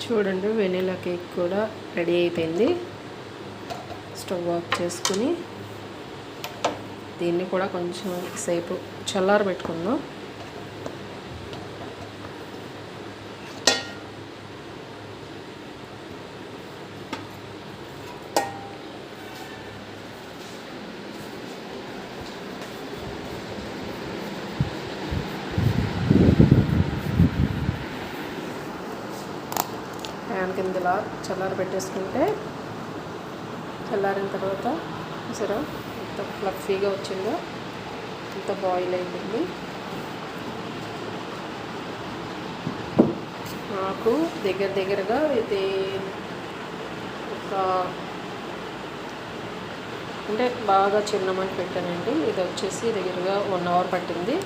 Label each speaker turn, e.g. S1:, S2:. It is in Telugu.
S1: చూడండి, వెనీలా కేక్ కూడా రెడీ అయిపోయింది. స్టవ్ ఆఫ్ చేసుకుని దీన్ని కూడా కొంచెం సేపు చల్లారబెట్టుకుందాం. ప్యాన్ కిందలా చల్లారబెట్టేసుకుంటే చల్లారిన తర్వాత సరే ఎంత ఫ్లఫీగా వచ్చిందో, ఎంత బాయిల్ అయిపోయింది. నాకు దగ్గరగా ఇది ఒక అంటే బాగా చిన్నమని పెట్టానండి. ఇది వచ్చేసి దగ్గరగా 1 అవర్ పట్టింది.